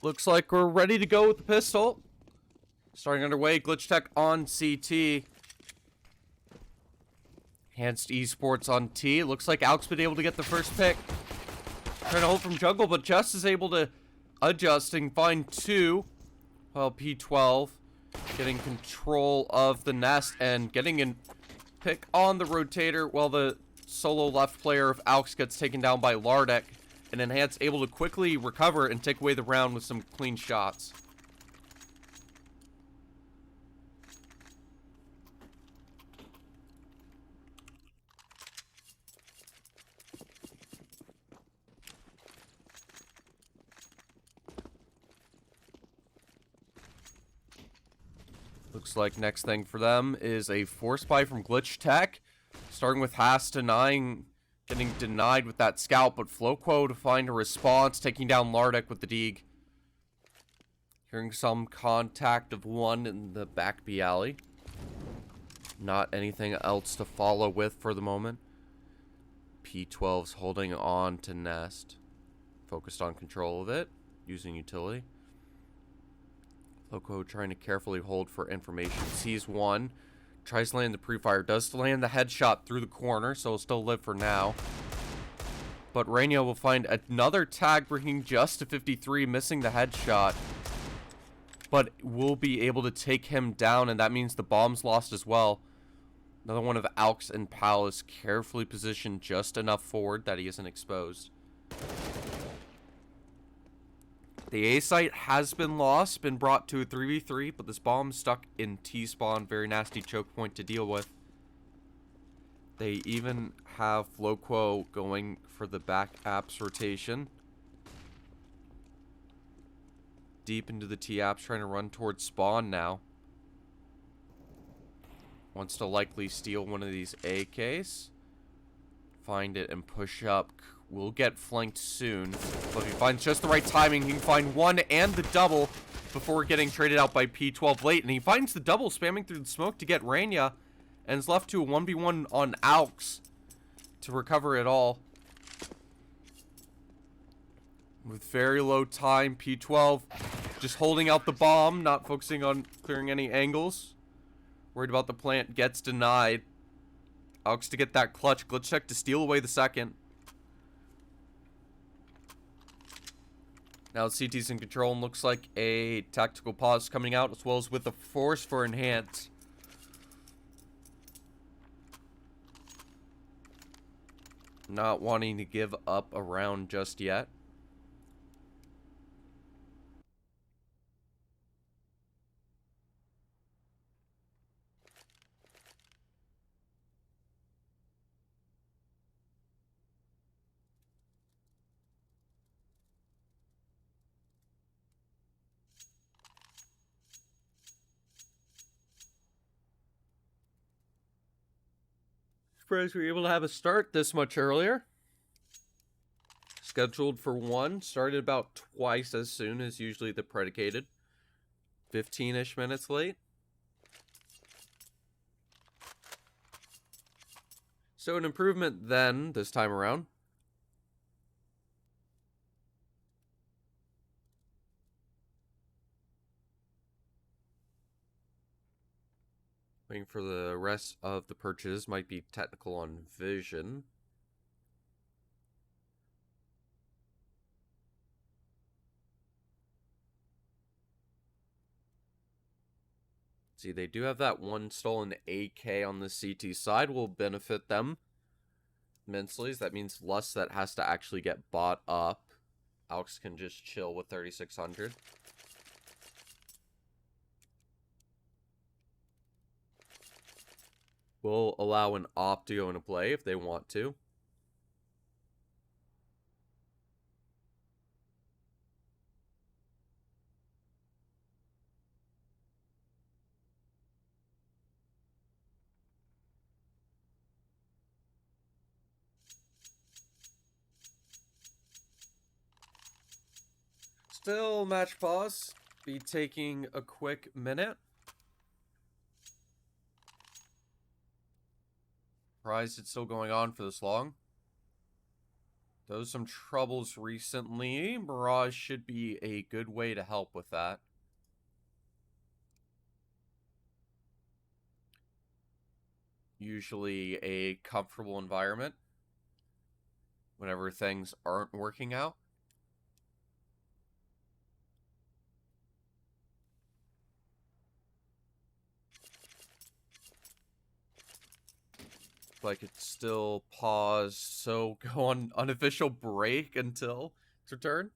Looks like we're ready to go with the pistol. Starting underway, Glitchtech on CT. Enhanced eSports on T. Looks like Alk's been able to get the first pick. Trying to hold from jungle, but Just is able to adjust and find two. Well, P12 getting control of the nest and getting a pick on the rotator while the solo left player of Alks gets taken down by Lardek. And Enhance able to quickly recover and take away the round with some clean shots. Looks like next thing for them is a force buy from Glitchtech. Starting with Haas getting denied with that scout, but Floquo to find a response, taking down Lardek with the Deeg. Hearing some contact of one in the back B alley. Not anything else to follow with for the moment. P12's holding on to nest. Focused on control of it, using utility. Floquo trying to carefully hold for information. Sees one. Tries to land the pre-fire. Does land the headshot through the corner, so he'll still live for now. But Rainier will find another tag, bringing Just to 53, missing the headshot. But will be able to take him down, and that means the bomb's lost as well. Another one of Alks and Pal is carefully positioned just enough forward that he isn't exposed. The A site has been lost, been brought to a 3v3, but this bomb stuck in T-spawn. Very nasty choke point to deal with. They even have Floquo going for the back apps rotation. Deep into the T-apps, trying to run towards spawn now. Wants to likely steal one of these AKs. Find it and push up. Will get flanked soon. But if he finds just the right timing, he can find one and the double before getting traded out by P12 late. And he finds the double, spamming through the smoke to get Rania. And is left to a 1v1 on Alks to recover it all. With very low time, P12 just holding out the bomb, not focusing on clearing any angles. Worried about the plant, gets denied. Alks to get that clutch. Glitchtech to steal away the second. Now CT's in control and looks like a tactical pause coming out, as well as with a force for Enhance. Not wanting to give up a round just yet. Surprised we were able to have a start this much earlier. Scheduled for 1. Started about twice as soon as usually the predicated. 15-ish minutes late. So an improvement then, this time around. Waiting for the rest of the purchase. Might be technical on vision. See, they do have that one stolen AK on the CT side. Will benefit them immensely. That means less that has to actually get bought up. Alks can just chill with 3600. Will allow an op to go into play if they want to. Still match pause. Be taking a quick minute. Surprised it's still going on for this long. Those some troubles recently. Mirage should be a good way to help with that. Usually a comfortable environment whenever things aren't working out. Like it's still paused, so go on unofficial break until its return.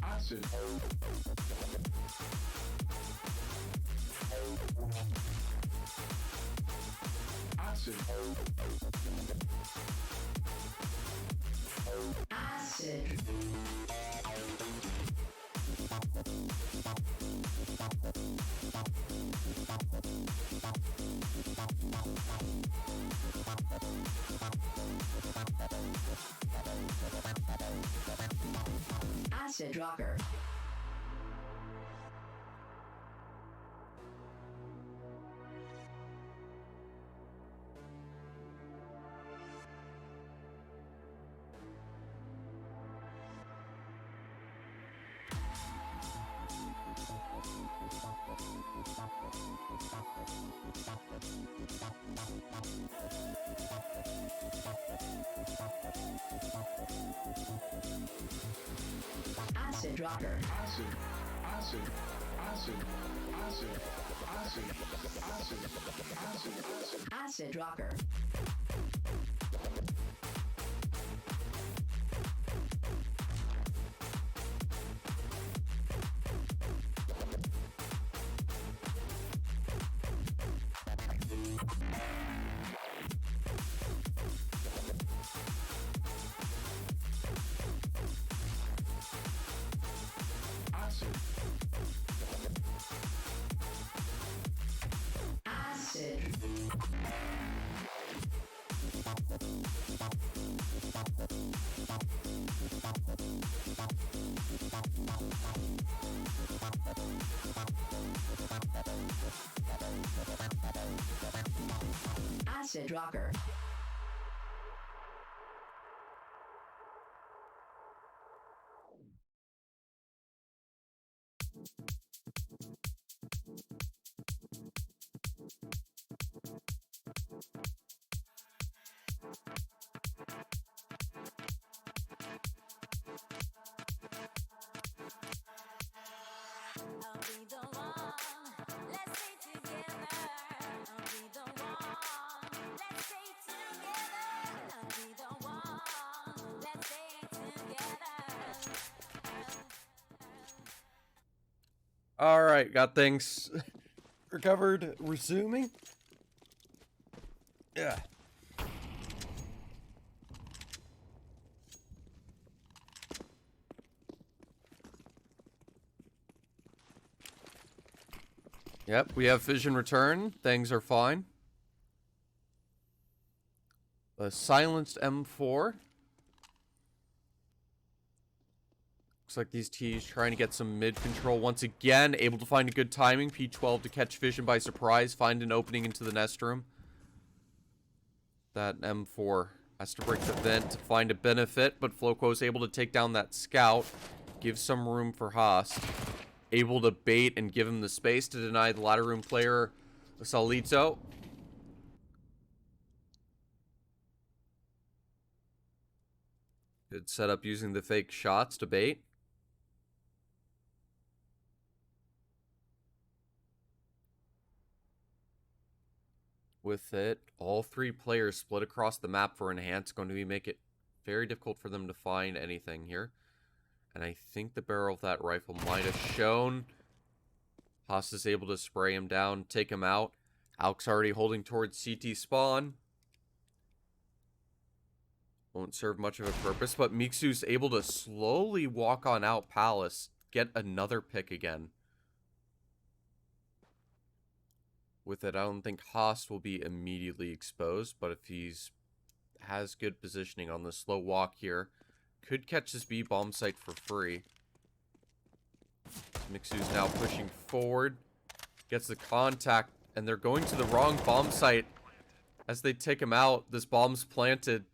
Acid. Acid. Acid. Acid rocker. Acid rocker. Acid. Acid. Acid. Acid. Acid. Acid. Acid. Acid. Acid rocker. Acid. Acid. Acid rocker. I'll be the one. Let's stay together. I'll be the one. Let's stay together. I'll be the one. Let's stay together. All right, got things recovered. Resuming. Yeah. Yep, we have vision return. Things are fine. A silenced M4. Looks like these T's trying to get some mid control once again. Able to find a good timing. P12 to catch vision by surprise. Find an opening into the nest room. That M4 has to break the vent to find a benefit, but Floco is able to take down that scout. Give some room for Haas. Able to bait and give him the space to deny the ladder room player, Salito. Good setup using the fake shots to bait. With it, all three players split across the map for enhance. Going to make it very difficult for them to find anything here. And I think the barrel of that rifle might have shown. Haas is able to spray him down, take him out. Alk's already holding towards CT spawn. Won't serve much of a purpose, but Mixu's able to slowly walk on out Palace. Get another pick again. With it, I don't think Haas will be immediately exposed, but if he's has good positioning on the slow walk here, could catch this B bomb site for free. Mixu's now pushing forward. Gets the contact, and they're going to the wrong bomb site. As they take him out, this bomb's planted.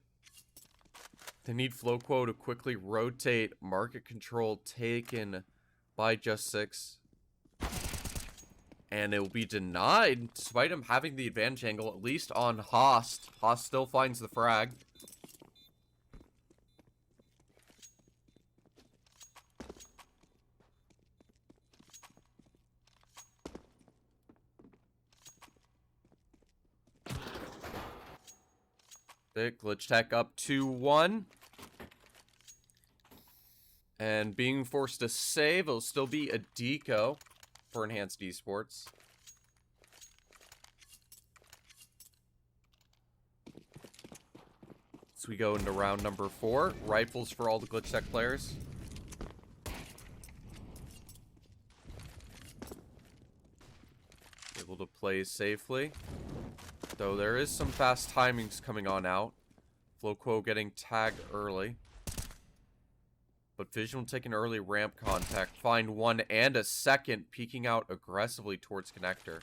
They need Floquo to quickly rotate. Market control taken by Just 6. And it will be denied, despite him having the advantage angle, at least on Host. Host still finds the frag. Glitchtech up 2-1. And being forced to save, it'll still be a deco for Enhanced Esports. So we go into round number 4. Rifles for all the Glitchtech players. Able to play safely. Though there is some fast timings coming on out. Floquo getting tagged early. But Vision will take an early ramp contact. Find one and a second, peeking out aggressively towards connector.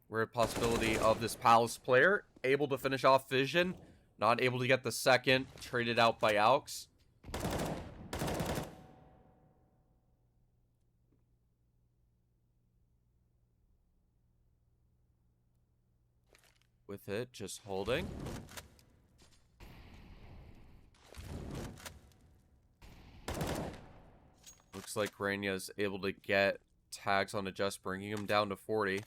We're at possibility of this Palace player able to finish off Vision. Not able to get the second. Traded out by Aux. With it, just holding. Looks like Rainia's able to get tags on Adjust, bringing him down to 40.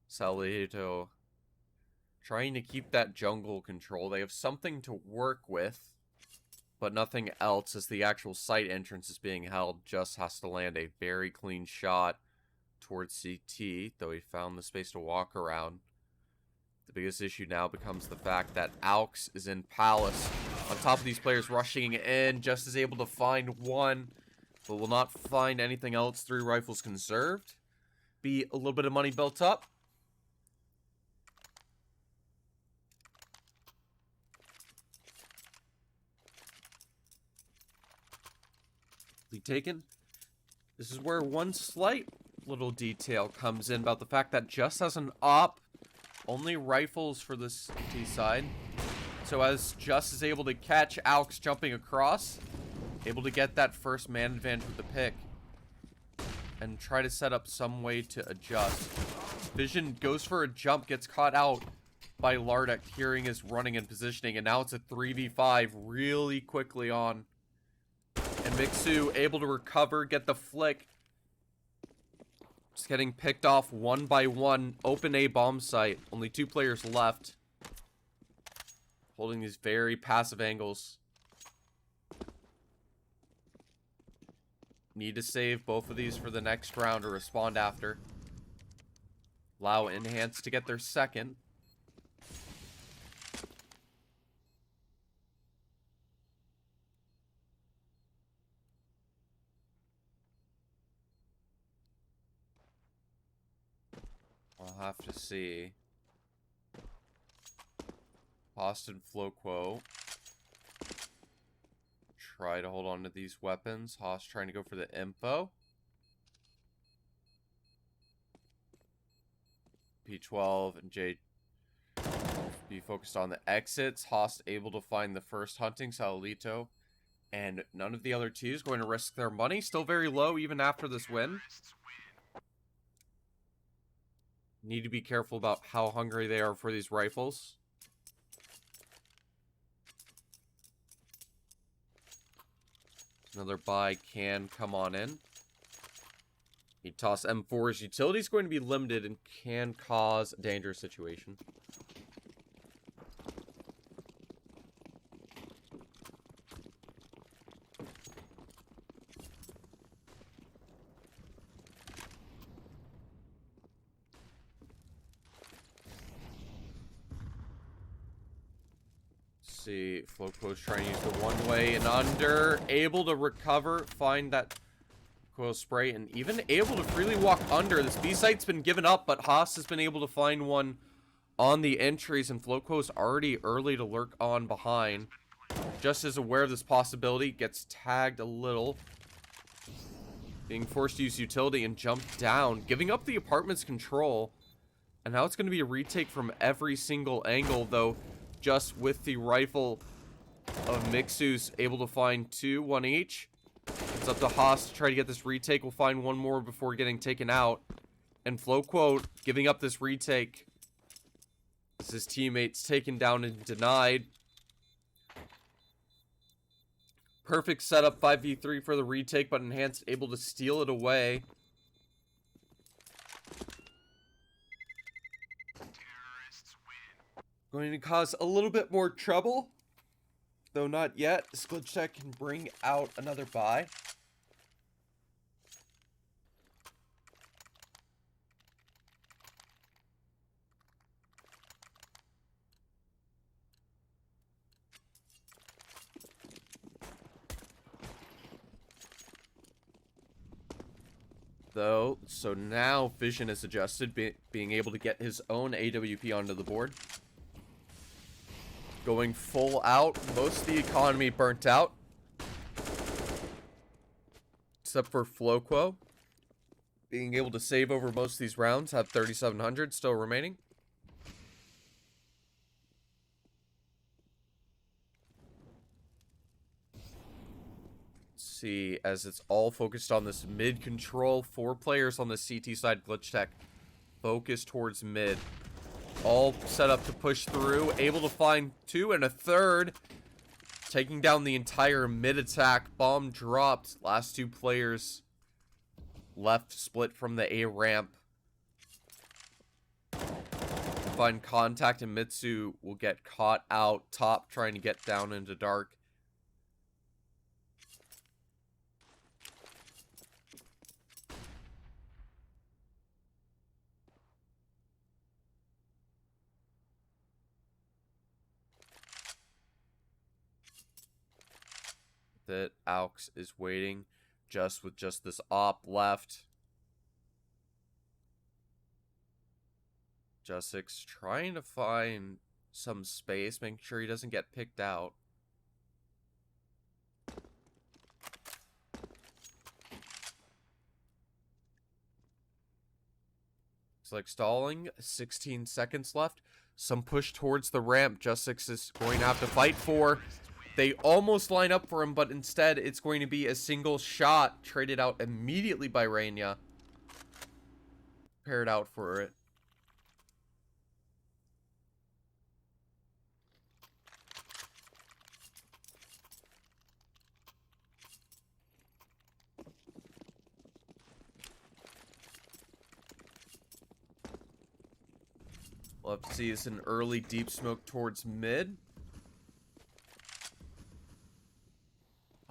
Salito trying to keep that jungle control. They have something to work with, but nothing else, as the actual site entrance is being held. Just has to land a very clean shot towards CT, though he found the space to walk around. The biggest issue now becomes the fact that Aux is in Palace. On top of these players rushing in, Just is able to find one, but will not find anything else. 3 rifles conserved. Be a little bit of money built up. Taken. This is where one slight little detail comes in about the fact that Just has an op. Only rifles for this T side. So as Just is able to catch Aux jumping across, able to get that first man advantage with the pick. And try to set up some way to adjust. Vision goes for a jump, gets caught out by Lardek, hearing his running and positioning. And now it's a 3v5 really quickly on. And Mixu able to recover, get the flick. Just getting picked off one by one. Open A bomb site. Only 2 players left. Holding these very passive angles. Need to save both of these for the next round or respond after. Allow Enhance to get their second. I'll have to see. Boston Floquo. Try to hold on to these weapons. Haas trying to go for the info. P12 and J be focused on the exits. Haas able to find the first hunting. Salito. And none of the other 2s going to risk their money. Still very low even after this win. Need to be careful about how hungry they are for these rifles. Another buy can come on in. He toss M4's utility is going to be limited and can cause a dangerous situation. See, Floquo's trying to use the one way and under. Able to recover, find that coil spray, and even able to freely walk under. This B site's been given up, but Haas has been able to find one on the entries, and Floco's already early to lurk on behind. Just as aware of this possibility, gets tagged a little. Being forced to use utility and jump down, giving up the apartment's control. And now it's going to be a retake from every single angle, though, just with the rifle of Mixu's able to find 2, 1 each. It's up to Haas to try to get this retake. We'll find one more before getting taken out. And Floquo giving up this retake as his teammates taken down and denied. Perfect setup, 5v3 for the retake, but Enhanced able to steal it away. Going to cause a little bit more trouble, though not yet. Glitchtech can bring out another buy. Though, so now Vision is adjusted, being able to get his own AWP onto the board. Going full out, most of the economy burnt out. Except for Floquo. Being able to save over most of these rounds, have 3,700 still remaining. See, as it's all focused on this mid control, 4 players on the CT side. Glitchtech focused towards mid, all set up to push through, able to find 2 and a third, taking down the entire mid attack. Bomb dropped, last 2 players left split from the A ramp. Find contact, and Mitsu will get caught out top trying to get down into dark. That Aux is waiting with just this op left. Jussix trying to find some space, making sure he doesn't get picked out. Looks like stalling, 16 seconds left. Some push towards the ramp. Jussix is going to have to fight for. They almost line up for him, but instead it's going to be a single shot traded out immediately by Rainier. Paired out for it. We'll have to see it's an early deep smoke towards mid.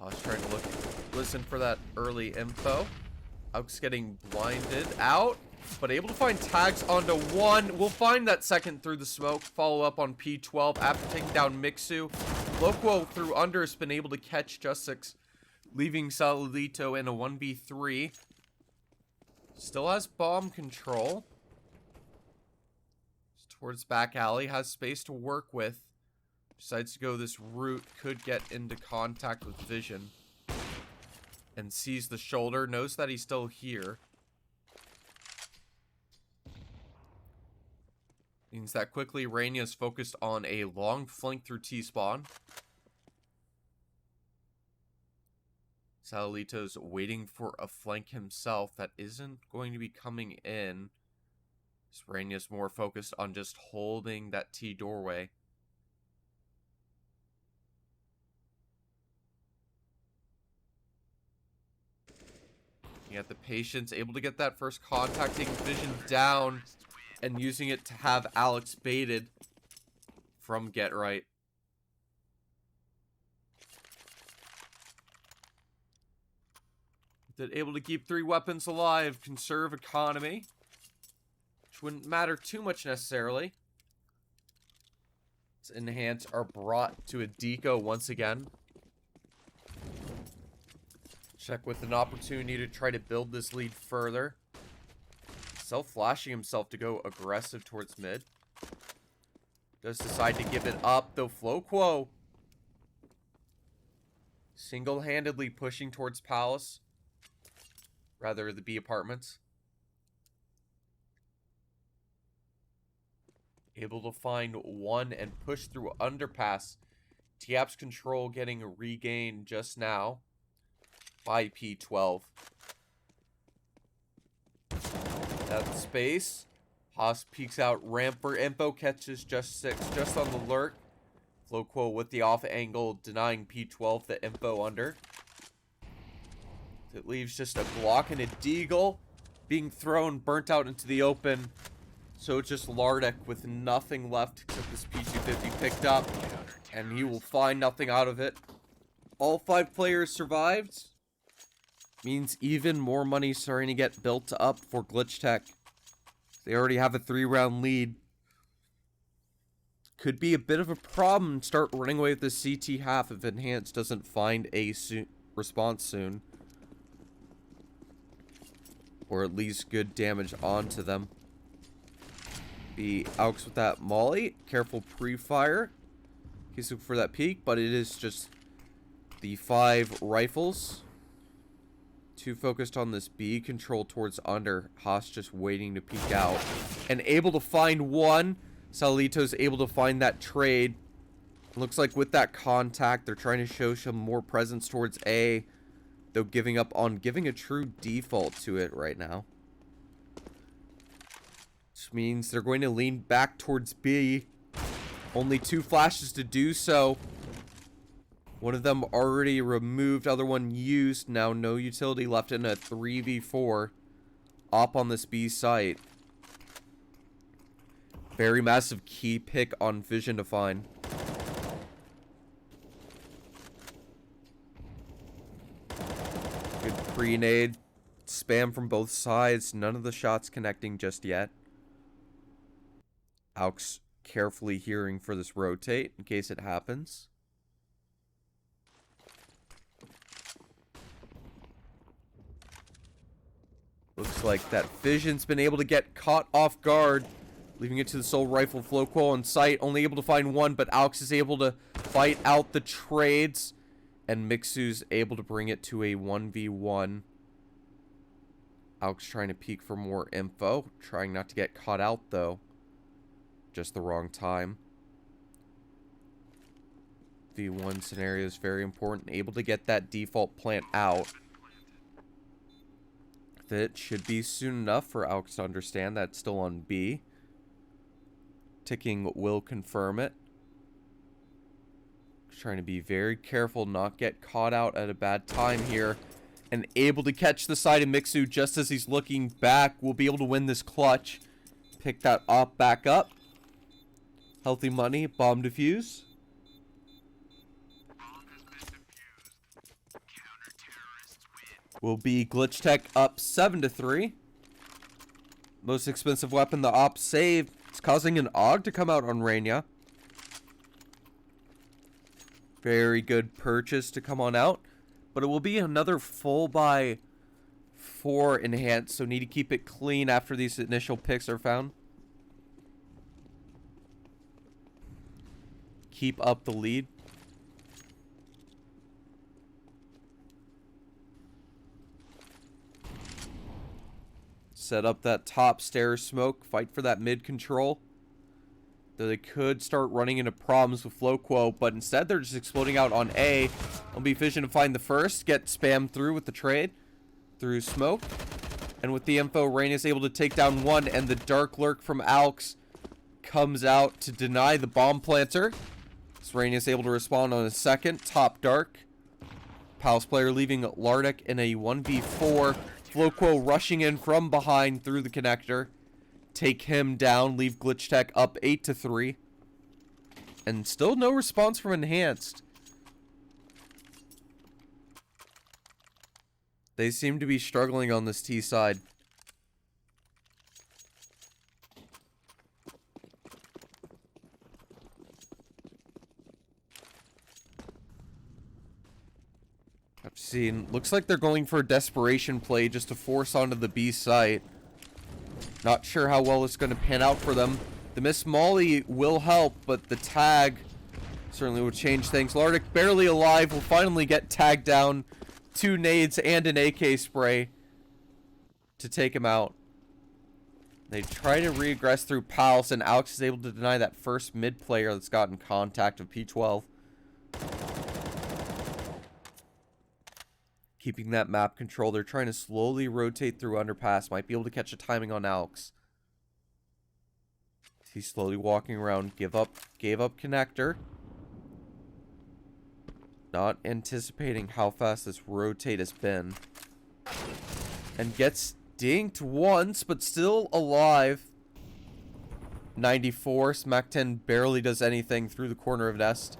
I was trying to listen for that early info. Aux getting blinded out, but able to find tags onto 1. We'll find that second through the smoke. Follow up on P12 after taking down Mixu. Loquo through under has been able to catch Jussix, leaving Saludito in a 1v3. Still has bomb control. Towards back alley, has space to work with. Decides to go this route, could get into contact with Vision. And sees the shoulder, knows that he's still here. Means that quickly Rainier is focused on a long flank through T-spawn. Salito's waiting for a flank himself that isn't going to be coming in. Rainier's more focused on just holding that T doorway. You got the patience, able to get that first contact, taking Vision down, and using it to have Alex baited from Get Right. That able to keep 3 weapons alive, conserve economy, which wouldn't matter too much necessarily. Enhance are brought to a deco once again. Check with an opportunity to try to build this lead further. Self-flashing himself to go aggressive towards mid. Does decide to give it up, though Floquo single-handedly pushing towards Palace. Rather, the B apartments. Able to find one and push through underpass. Tiap's control getting regained just now by P12. That space. Haas peeks out ramp for info, catches just 6, just on the lurk. Floquo with the off angle, denying P12 the info under. It leaves just a Glock and a Deagle being thrown, burnt out into the open. So it's just Lardek with nothing left except this P250 picked up. And he will find nothing out of it. All 5 players survived. Means even more money starting to get built up for Glitchtech. They already have a 3-round lead. Could be a bit of a problem. Start running away with the CT half if Enhanced doesn't find a response soon. Or at least good damage onto them. Be Aux with that molly. Careful pre-fire. He's looking for that peek, but it is just the 5 rifles. 2 focused on this B. Control towards under. Haas just waiting to peek out. And able to find one. Salito's able to find that trade. Looks like with that contact, they're trying to show some more presence towards A. Though giving up on giving a true default to it right now. Which means they're going to lean back towards B. Only 2 flashes to do so. One of them already removed, other one used. Now no utility left in a 3v4. Op on this B site. Very massive key pick on Vision to find. Good pre-nade. Spam from both sides. None of the shots connecting just yet. Aux carefully hearing for this rotate in case it happens. Looks like that Vision's been able to get caught off guard, leaving it to the sole rifle. Floquo on site, only able to find one, but Aux is able to fight out the trades, and Mixu's able to bring it to a 1v1. Aux trying to peek for more info, trying not to get caught out though. Just the wrong time. V1 scenario is very important. Able to get that default plant out. That should be soon enough for Aux to understand that it's still on B. Ticking will confirm it. Trying to be very careful, not get caught out at a bad time here. And able to catch the side of Mixu just as he's looking back. Will be able to win this clutch. Pick that op back up. Healthy money, bomb defuse. Will be Glitchtech up 7-3. Most expensive weapon, the op save. It's causing an AUG to come out on Reyna. Very good purchase to come on out. But it will be another full by 4 enhanced. So need to keep it clean after these initial picks are found. Keep up the lead. Set up that top stairs smoke. Fight for that mid control. Though they could start running into problems with Floquo, but instead they're just exploding out on A. It'll be Vision to find the first. Get spammed through with the trade. Through smoke. And with the info, Rain is able to take down one. And the dark lurk from Aux comes out to deny the bomb planter. So Rain is able to respond on a second. Top dark. Palace player leaving Lardek in a 1v4. Floquo rushing in from behind through the connector. Take him down. Leave Glitchtech up 8-3. And still no response from Enhanced. They seem to be struggling on this T side. I've seen. Looks like they're going for a desperation play just to force onto the B site. Not sure how well it's going to pan out for them. The miss Molly will help, but the tag certainly would change things. Lardic, barely alive, will finally get tagged down. 2 nades and an AK spray to take him out. They try to regress through Pals, and Alex is able to deny that first mid player that's gotten contact of P12. Keeping that map control, they're trying to slowly rotate through underpass. Might be able to catch a timing on Alex. He's slowly walking around. Gave up connector. Not anticipating how fast this rotate has been. And gets dinked once, but still alive. 94. Smack 10 barely does anything through the corner of Nest.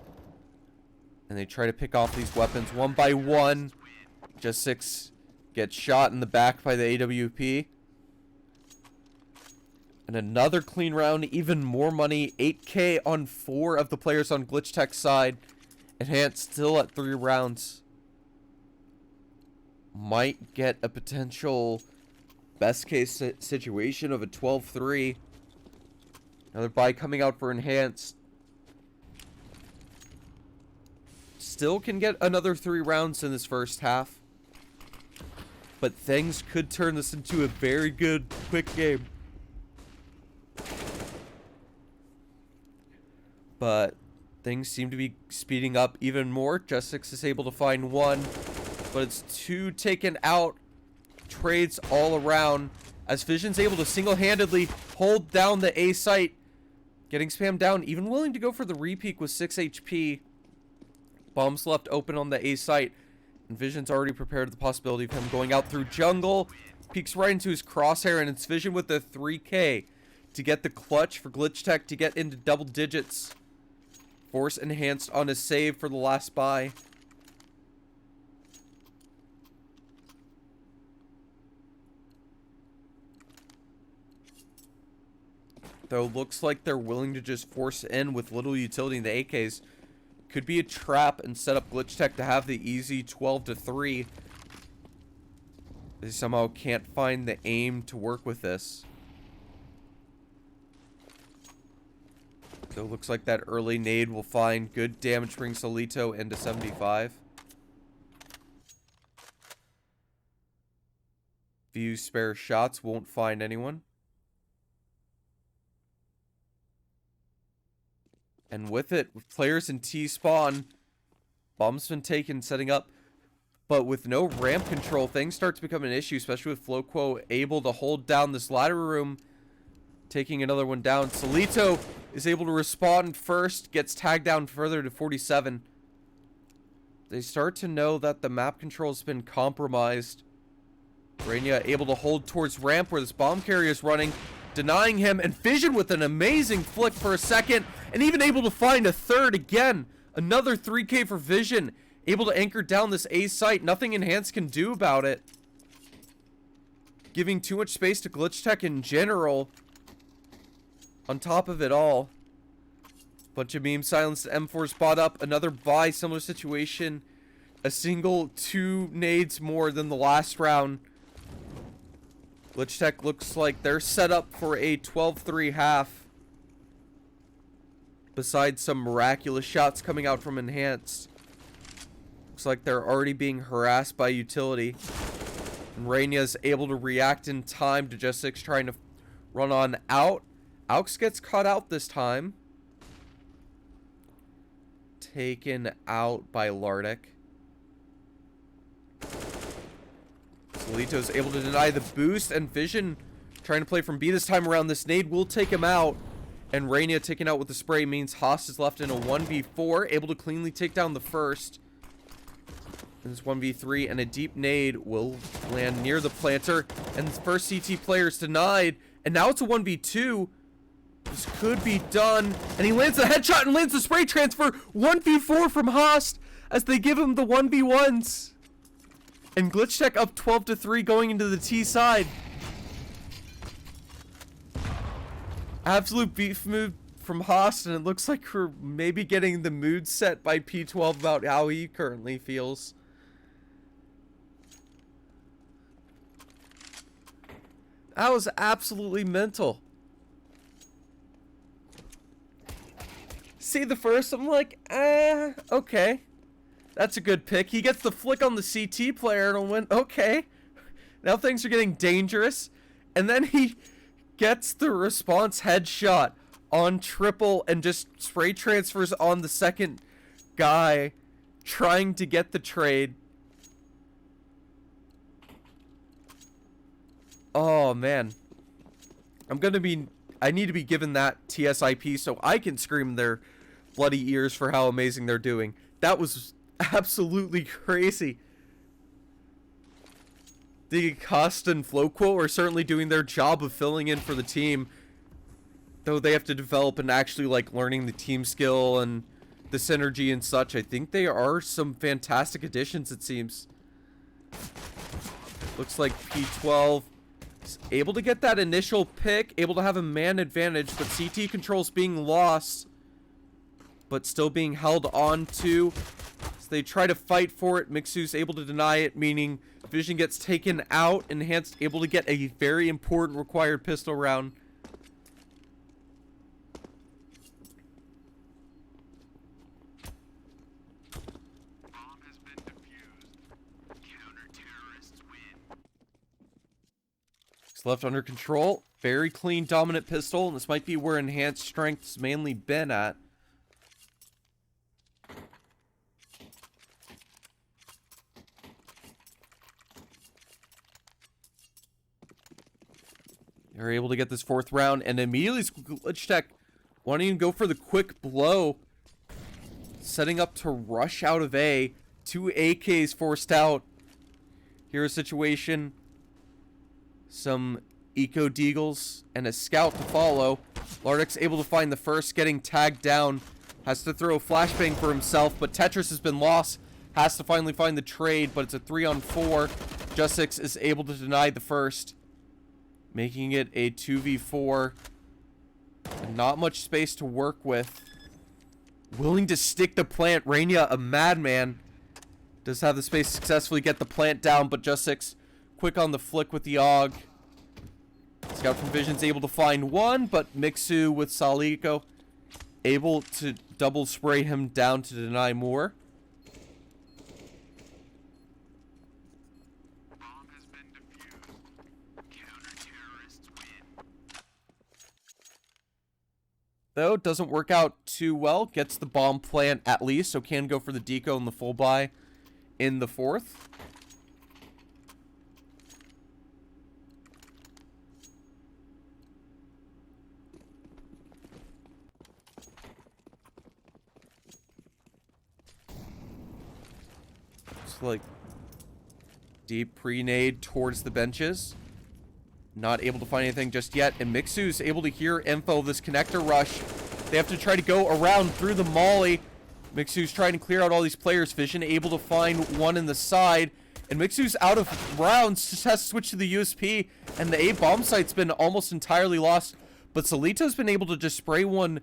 And they try to pick off these weapons one by one. Just 6 gets shot in the back by the AWP. And another clean round, even more money. 8K on 4 of the players on Glitchtech's side. Enhanced still at 3 rounds. Might get a potential best case situation of a 12-3. Another buy coming out for Enhanced. Still can get another 3 rounds in this first half. But things could turn this into a very good, quick game. But things seem to be speeding up even more. Just6 is able to find 1. But it's 2 taken out. Trades all around. As Vision's able to single-handedly hold down the A site. Getting spammed down. Even willing to go for the repeak with 6 HP. Bombs left open on the A site. And Vision's already prepared for the possibility of him going out through jungle. Peeks right into his crosshair, and it's Vision with the 3K to get the clutch for Glitchtech to get into double digits. Force Enhanced on his save for the last buy. Though looks like they're willing to just force in with little utility in the AKs. Could be a trap and set up Glitchtech to have the easy 12-3. They somehow can't find the aim to work with this. So it looks like that early nade will find good damage, bring Solito into 75. Few spare shots, won't find anyone. And with it, with players in T-spawn, bomb's been taken, setting up. But with no ramp control, things start to become an issue, especially with Floquo able to hold down this ladder room. Taking another one down. Solito is able to respond first, gets tagged down further to 47. They start to know that the map control has been compromised. Rania able to hold towards ramp where this bomb carrier is running, denying him, and Vision with an amazing flick for a second, and even able to find a third again. Another 3K for Vision, able to anchor down this A site. Nothing Enhanced can do about it. Giving too much space to Glitchtech in general. On top of it all, bunch of meme silenced. M4 spot up. Another buy, similar situation. A single 2 nades more than the last round. Glitchtech looks like they're set up for a 12-3 half. Besides some miraculous shots coming out from Enhanced. Looks like they're already being harassed by utility. And Rainia's able to react in time to Just6 trying to run on out. Aux gets caught out this time. Taken out by Lardic. Solito's able to deny the boost, and Vision trying to play from B this time around. This nade will take him out. And Rainia taken out with the spray means Haas is left in a 1v4, able to cleanly take down the first. And this 1v3, and a deep nade will land near the planter. And the first CT player is denied. And now it's a 1v2. This could be done. And he lands the headshot and lands the spray transfer. 1v4 from Haas as they give him the 1v1s. And Glitchtech up 12-3 going into the T side. Absolute beef move from Haas, and it looks like we're maybe getting the mood set by P12 about how he currently feels. That was absolutely mental. see the first, I'm like, okay. That's a good pick. He gets the flick on the CT player and I went, okay. Now things are getting dangerous. And then he gets the response headshot on triple and just spray transfers on the second guy trying to get the trade. Oh, man. I need to be given that TSIP so I can scream their bloody ears for how amazing they're doing. That was absolutely crazy. The Acosta and Floquo are certainly doing their job of filling in for the team. Though they have to develop and actually like learning the team skill and the synergy and such. I think they are some fantastic additions, it seems. Looks like P12 is able to get that initial pick, able to have a man advantage, but CT controls being lost, but still being held on to. So they try to fight for it. Mixu's able to deny it, meaning Vision gets taken out. Enhanced able to get a very important required pistol round. It's left under control. Very clean, dominant pistol. And this might be where enhanced strength's mainly been at. They're able to get this fourth round. And immediately Glitchtech wanting to go for the quick blow. Setting up to rush out of A. 2 AKs forced out. Here's a situation. Some Eco Deagles and a scout to follow. Lardek's able to find the first, getting tagged down. Has to throw a flashbang for himself, but Tetris has been lost. Has to finally find the trade, but it's a 3-on-4. Justix is able to deny the first, making it a 2v4. And not much space to work with. Willing to stick the plant. Rainia, a madman, does have the space to successfully get the plant down, but Justix quick on the flick with the AUG. Scout from Vision's able to find one, but Mixu with Saliko able to double spray him down to deny more. Bomb has been defused. Counter-terrorists win. Though, doesn't work out too well. Gets the bomb plant at least, so can go for the deco and the full buy in the fourth. Like deep pre-nade towards the benches. Not able to find anything just yet. And Mixu's able to hear info of this connector rush. They have to try to go around through the molly. Mixu's trying to clear out all these players. Vision able to find one in the side. And Mixu's out of rounds. Just has to switch to the USP. And the A bomb site's been almost entirely lost. But Solito's been able to just spray one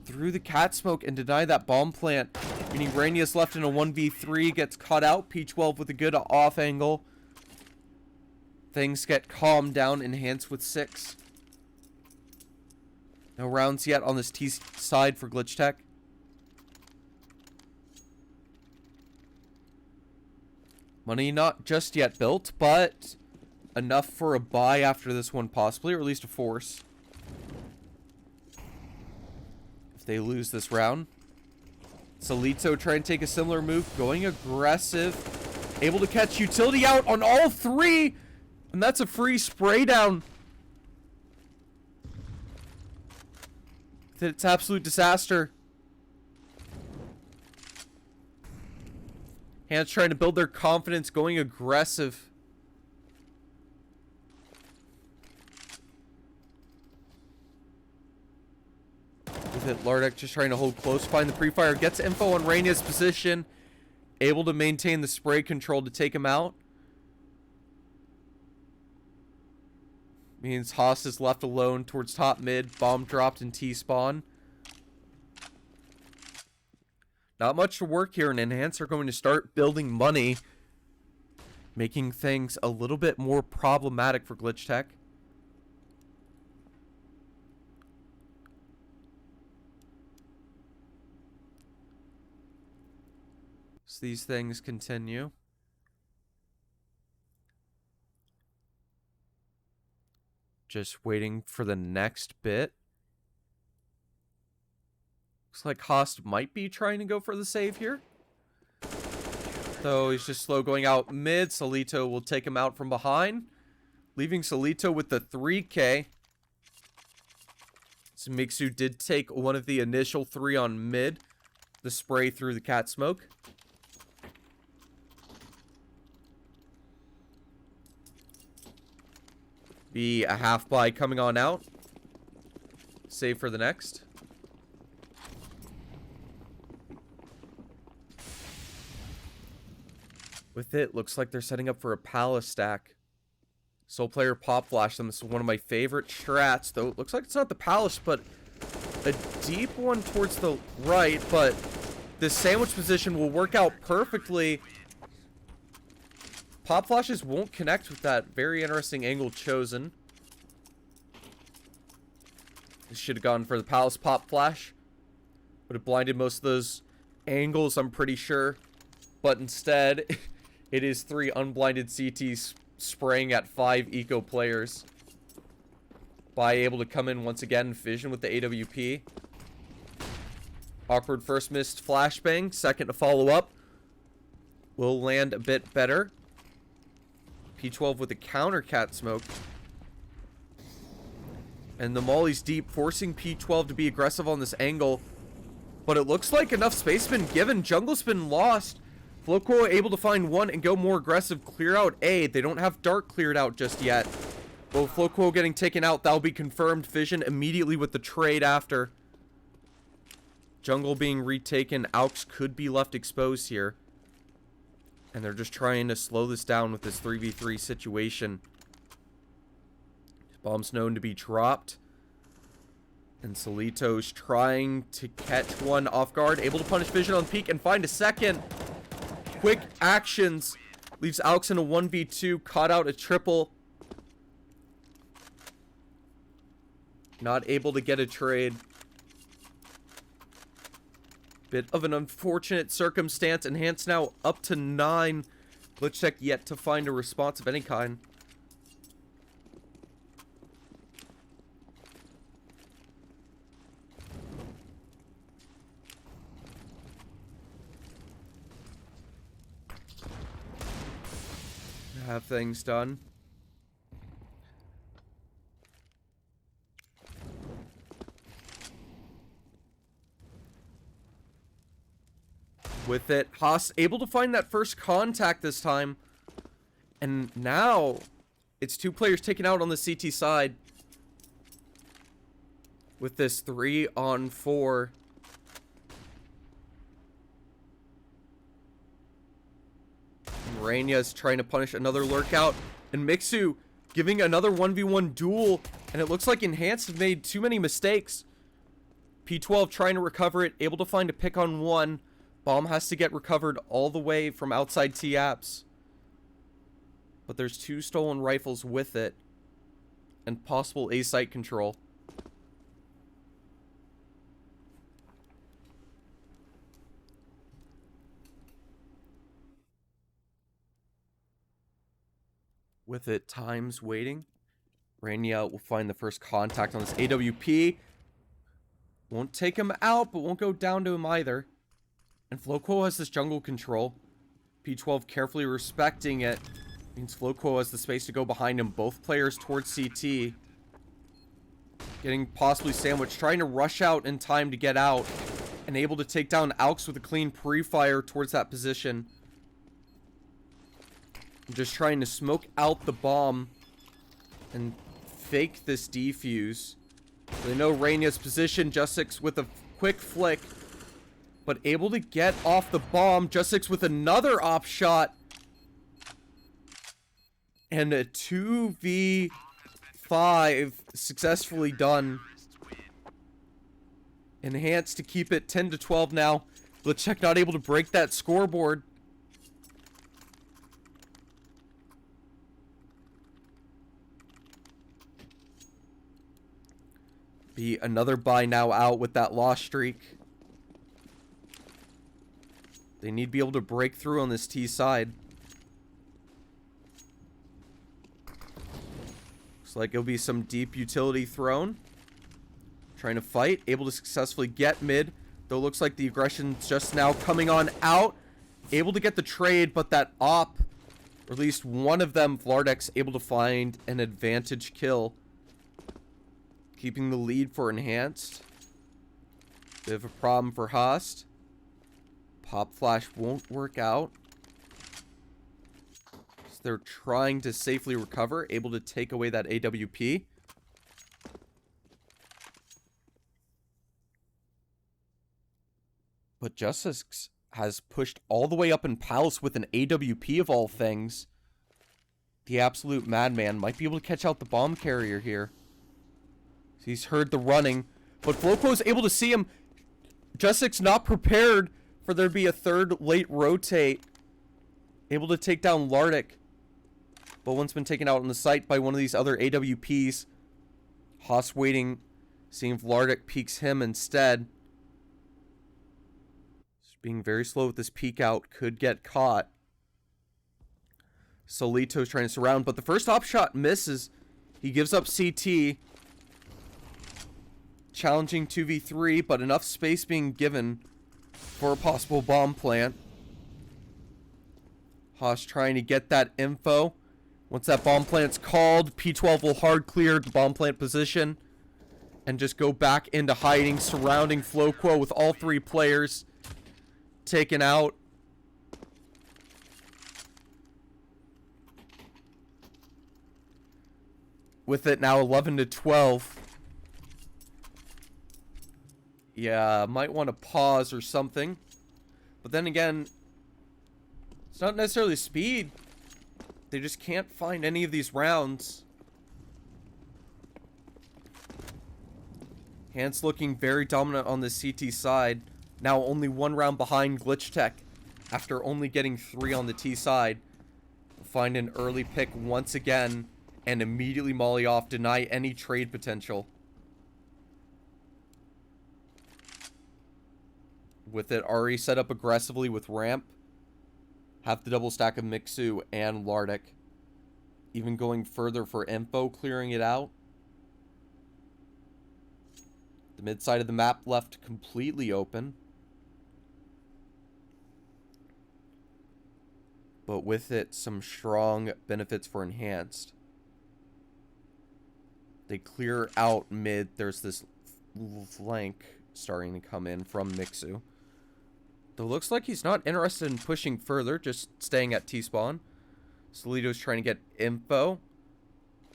through the cat smoke and deny that bomb plant. Meaning Rainia's left in a 1v3, gets caught out. P12 with a good off angle. Things get calmed down, enhanced with 6. No rounds yet on this T side for Glitchtech. Money not just yet built, but enough for a buy after this one possibly, or at least a force. If they lose this round. Solito trying to take a similar move, going aggressive. Able to catch utility out on all 3. And that's a free spray down. It's absolute disaster. Hands trying to build their confidence, going aggressive. With it, Lardek just trying to hold close, find the pre-fire, gets info on Rainia's position, able to maintain the spray control to take him out. Means Haas is left alone towards top mid, bomb dropped in T-spawn. Not much to work here, and Enhance are going to start building money, making things a little bit more problematic for Glitchtech. as these things continue. Just waiting for the next bit. Looks like Haast might be trying to go for the save here. Though he's just slow going out mid. Solito will take him out from behind, leaving Solito with the 3K. So Mixu did take one of the initial 3 on mid. The spray through the cat smoke. Be a half buy coming on out. Save for the next. With it, looks like they're setting up for a palace stack. Soul player pop flash them. This is one of my favorite strats, though it looks like it's not the palace, but a deep one towards the right. But this sandwich position will work out perfectly. Pop flashes won't connect with that very interesting angle chosen. This should have gone for the palace pop flash. Would have blinded most of those angles, I'm pretty sure. But instead, it is 3 unblinded CTs spraying at 5 eco players. By able to come in once again, Fission with the AWP. Awkward first missed flashbang. Second to follow up. Will land a bit better. P12 with a counter cat smoke. And the molly's deep, forcing P12 to be aggressive on this angle. But it looks like enough space has been given. Jungle's been lost. Floco able to find one and go more aggressive. Clear out A. They don't have Dark cleared out just yet. But with Floco getting taken out, that'll be confirmed. Fission immediately with the trade after. Jungle being retaken. Aux could be left exposed here. And they're just trying to slow this down with this 3v3 situation. Bomb's known to be dropped. And Solito's trying to catch one off guard. Able to punish Fission on peak and find a second. Quick actions. Leaves Aux in a 1v2. Caught out a triple. Not able to get a trade. Bit of an unfortunate circumstance. Enhanced now up to 9. Glitchtech yet to find a response of any kind. Have things done. With it, Haas able to find that first contact this time. And now it's 2 players taken out on the CT side. With this 3-on-4. Rainia's trying to punish another lurk out. And Mixu giving another 1v1 duel. And it looks like Enhanced have made too many mistakes. P12 trying to recover it. Able to find a pick on 1. Bomb has to get recovered all the way from outside T-Apps. But there's 2 stolen rifles with it. And possible A-site control. With it, time's waiting. Rainia will find the first contact on this AWP. Won't take him out, but won't go down to him either. And Floco has this jungle control. P12 carefully respecting it. Means Floco has the space to go behind him. Both players towards CT. Getting possibly sandwiched. Trying to rush out in time to get out. And able to take down Aux with a clean pre-fire towards that position. Just trying to smoke out the bomb and fake this defuse. They know Rainia's position. Justix with a quick flick, but able to get off the bomb. Justix with another op shot. And a 2v5 successfully done. Enhanced to keep it 10-12 now. Glitchtech not able to break that scoreboard. Be another buy now out with that loss streak. They need to be able to break through on this T side. Looks like it'll be some deep utility thrown. Trying to fight. Able to successfully get mid. Though it looks like the aggression's just now coming on out. Able to get the trade, but that op, or at least one of them, Vlardek's able to find an advantage kill. Keeping the lead for Enhanced. Bit of a problem for Haast. Pop Flash won't work out. So they're trying to safely recover. Able to take away that AWP. But Justice has pushed all the way up in Palace with an AWP of all things. The absolute madman might be able to catch out the bomb carrier here. So he's heard the running. But Floco is able to see him. Justice not prepared for there to be a third late rotate. Able to take down Lardic. But one's been taken out on the site by one of these other AWPs. Haas waiting. Seeing if Lardic peeks him instead. Just being very slow with this peek out. Could get caught. Solito's trying to surround. But the first op shot misses. He gives up CT. Challenging 2v3, but enough space being given for a possible bomb plant. Haas trying to get that info. Once that bomb plant's called, P12 will hard clear the bomb plant position and just go back into hiding, surrounding Floquo with all three players taken out. With it now 11-12. Yeah, might want to pause or something. But then again, it's not necessarily speed. They just can't find any of these rounds. Hans looking very dominant on the CT side. Now only one round behind Glitchtech. After only getting 3 on the T side. Find an early pick once again. And immediately molly off. Deny any trade potential. With it already set up aggressively with ramp. Have the double stack of Mixu and Lardic. Even going further for info, clearing it out. The mid side of the map left completely open. But with it, some strong benefits for Enhanced. They clear out mid. There's this flank starting to come in from Mixu. Though looks like he's not interested in pushing further, just staying at T-spawn. Solito's trying to get info.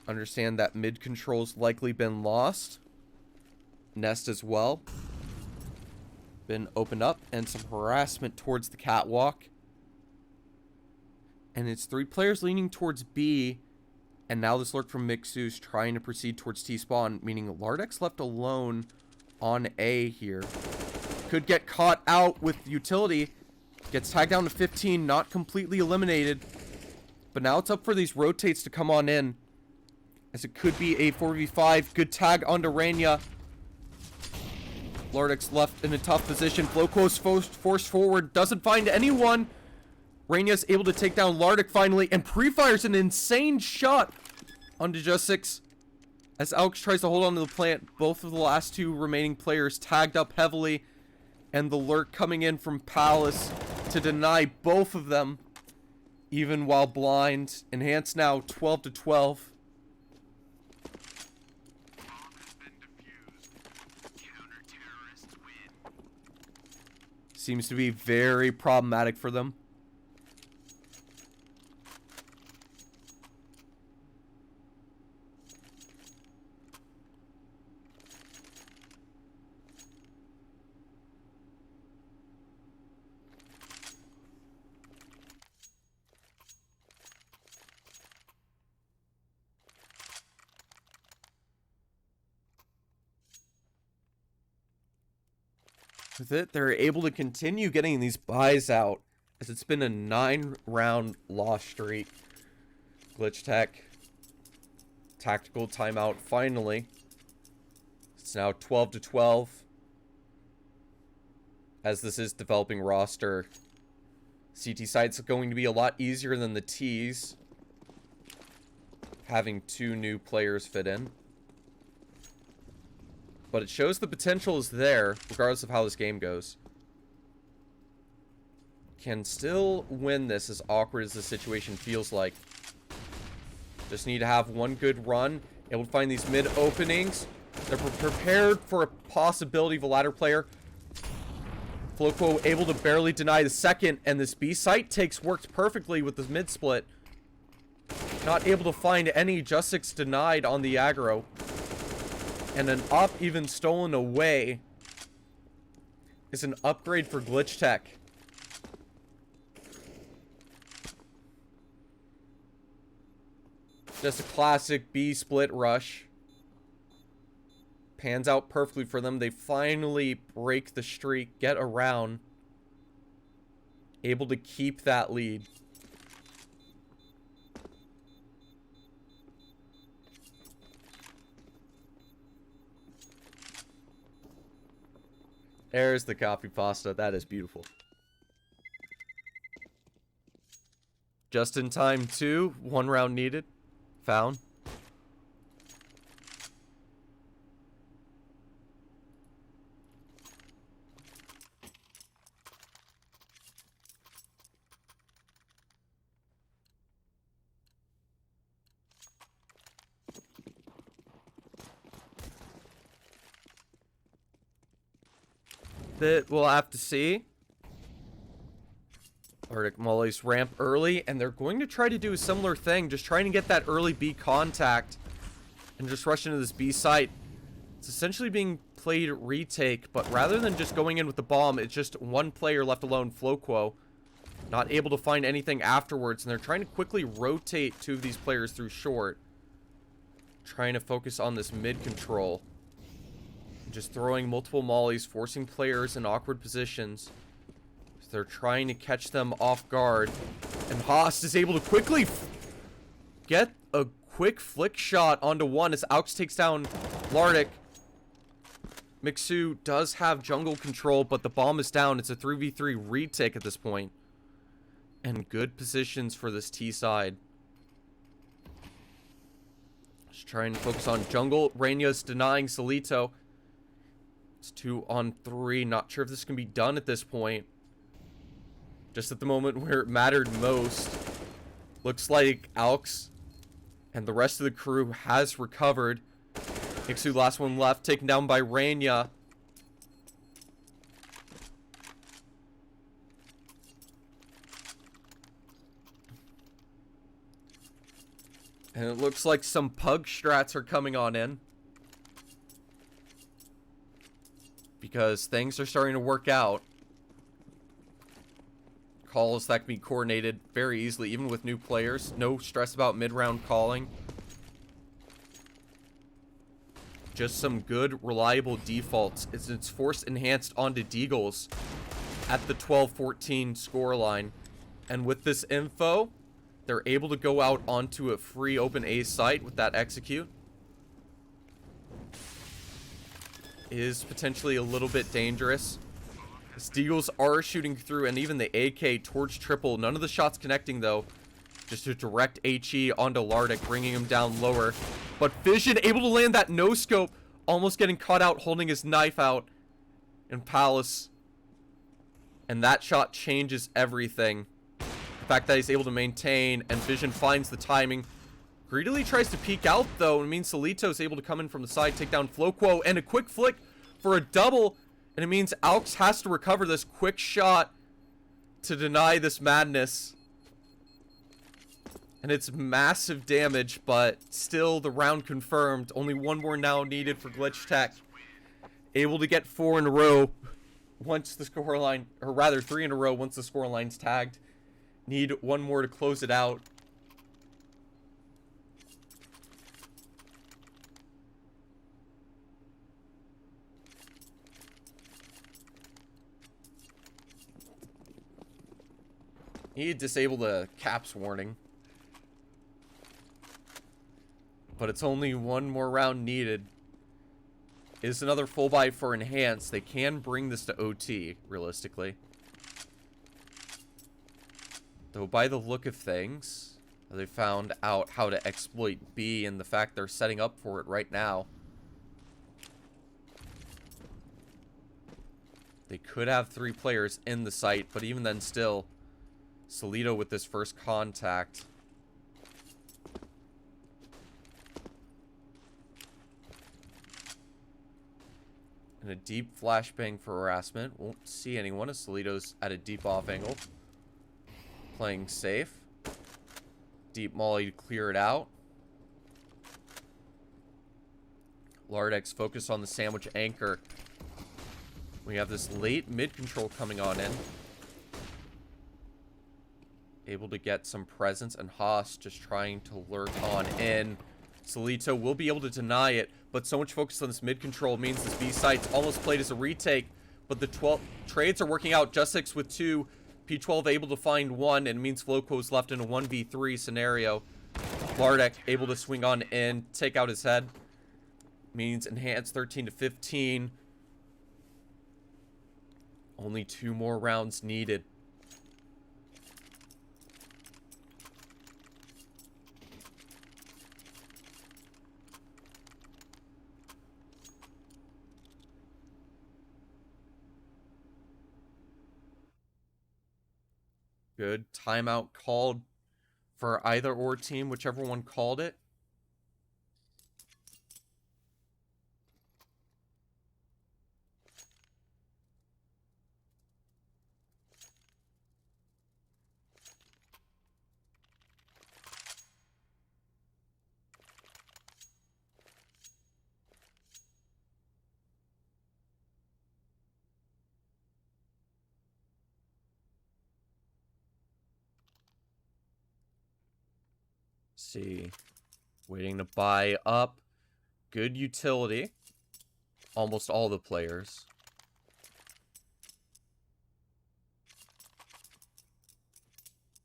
Understand that mid control's likely been lost. Nest as well. Been opened up, and some harassment towards the catwalk. And it's 3 players leaning towards B. And now this lurk from Mixu's trying to proceed towards T-spawn, meaning Lardek's left alone on A here. Could get caught out with utility. Gets tagged down to 15, not completely eliminated. But now it's up for these rotates to come on in. As it could be a 4v5. Good tag onto Rania. Lardek's left in a tough position. Floquo's forced forward. Doesn't find anyone. Rania's able to take down Lardic finally. And pre-fires an insane shot onto Just6. As Alex tries to hold on to the plant. Both of the last 2 remaining players tagged up heavily. And the lurk coming in from Palace to deny both of them. Even while blind. Enhanced now 12-12. Bomb has been defused. Counter-terrorists win. Seems to be very problematic for them. With it, they're able to continue getting these buys out, as it's been a 9-round loss streak. Glitchtech, tactical timeout finally. It's now 12-12. As this is developing roster, CT side's going to be a lot easier than the T's, having 2 new players fit in. But it shows the potential is there, regardless of how this game goes. Can still win this, as awkward as the situation feels like. Just need to have one good run, able to find these mid openings. They're prepared for a possibility of a ladder player. Floquo able to barely deny the second, and this B site worked perfectly with the mid split. Not able to find any Justix denied on the aggro. And an op even stolen away is an upgrade for Glitchtech. Just a classic B split rush. Pans out perfectly for them. They finally break the streak, get around. Able to keep that lead. There's the copy pasta. That is beautiful. Just in time, too. 1 round needed. Found. That we'll have to see. Arctic Mollies ramp early, and they're going to try to do a similar thing, just trying to get that early B contact and just rush into this B site. It's essentially being played retake, but rather than just going in with the bomb, it's just one player left alone, Floquo, not able to find anything afterwards, and they're trying to quickly rotate 2 of these players through short, trying to focus on this mid control. Just throwing multiple mollies, forcing players in awkward positions. They're trying to catch them off guard. And Haas is able to quickly get a quick flick shot onto one as Aux takes down Lardic. Mixu does have jungle control, but the bomb is down. It's a 3v3 retake at this point. And good positions for this T side. Just trying to focus on jungle. Rainia's denying Solito. It's 2 on 3. Not sure if this can be done at this point. Just at the moment where it mattered most. Looks like Aux and the rest of the crew has recovered. Ixu, last one left, taken down by Rainia. And it looks like some pug strats are coming on in. Because things are starting to work out. Calls that can be coordinated very easily, even with new players. No stress about mid-round calling. Just some good, reliable defaults. It's force enhanced onto Deagles at the 12-14 scoreline. And with this info, they're able to go out onto a free open A site with that execute. Is potentially a little bit dangerous. The Deagles are shooting through, and even the AK towards triple. None of the shots connecting, though. Just a direct HE onto Lardic, bringing him down lower. But Vision able to land that no-scope, almost getting caught out, holding his knife out in Palace. And that shot changes everything. The fact that he's able to maintain, and Vision finds the timing. Greedily tries to peek out, though. It means Solito's able to come in from the side, take down Floquo, and a quick flick for a double. And it means Aux has to recover this quick shot to deny this madness. And it's massive damage, but still the round confirmed. Only 1 more now needed for Glitchtech. Able to get 4 in a row once the scoreline, or rather 3 in a row once the scoreline's tagged. Need 1 more to close it out. He disabled the caps warning. But it's only 1 more round needed. Is another full buy for enhance. They can bring this to OT, realistically. Though by the look of things, they found out how to exploit B and the fact they're setting up for it right now. They could have 3 players in the site, but even then still, Solito with this first contact. And a deep flashbang for harassment. Won't see anyone as Solito's at a deep off angle. Playing safe. Deep molly to clear it out. Lardek's focused on the sandwich anchor. We have this late mid-control coming on in. Able to get some presence, and Haas just trying to lurk on in. Solito will be able to deny it, but so much focus on this mid-control means this B site's almost played as a retake, but the 12 trades are working out. Just6 with 2, P12 able to find 1, and it means Floco's left in a 1v3 scenario. Lardek able to swing on in, take out his head. Means enhance 13 to 15. Only 2 more rounds needed. Good timeout called for either or team, whichever one called it. See, waiting to buy up. Good utility. Almost all the players.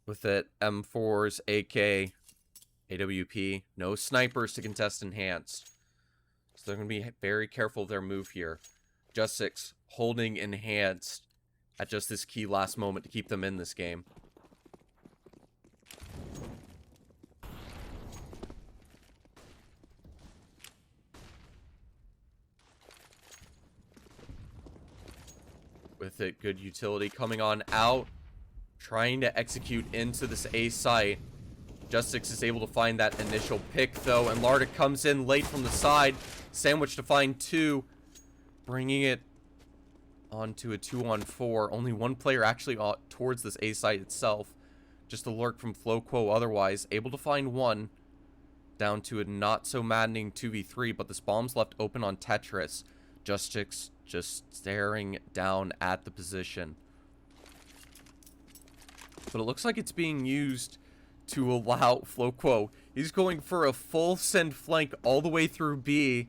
With it, M4s, AK, AWP. No snipers to contest enhanced. So they're going to be very careful of their move here. Just6 holding enhanced at just this key last moment to keep them in this game. With it, good utility coming on out. Trying to execute into this A site. Just6 is able to find that initial pick, though. And Lardek comes in late from the side. Sandwich to find 2. Bringing it onto a 2-on-4. Only 1 player actually towards this A site itself. Just a lurk from Floquo otherwise. Able to find 1. Down to a not-so-maddening 2v3. But this bomb's left open on Tetris. Just6 just staring down at the position. But it looks like it's being used to allow Floquo. He's going for a full send flank all the way through B.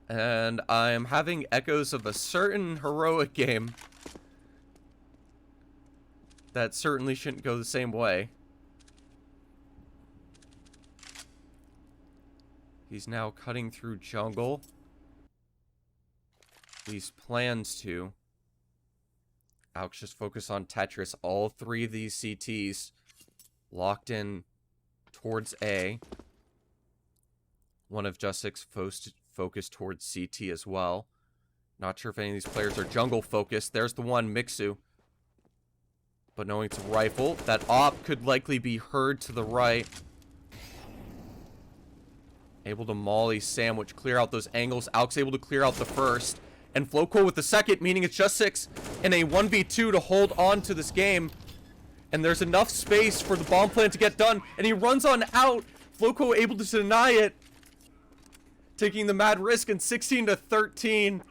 And I am having echoes of a certain heroic game that certainly shouldn't go the same way. He's now cutting through jungle. At least plans to. Alex just focus on Tetris. All 3 of these CTs locked in towards A. One of Just6 focused towards CT as well. Not sure if any of these players are jungle focused. There's the one, Mixu. But knowing it's a rifle, that op could likely be heard to the right. Able to molly sandwich, clear out those angles. Alex able to clear out the first. And Floquo with the second, meaning it's Just6 in a 1v2 to hold on to this game. And there's enough space for the bomb plan to get done. And he runs on out. Floquo able to deny it. Taking the mad risk, and 16 to 13.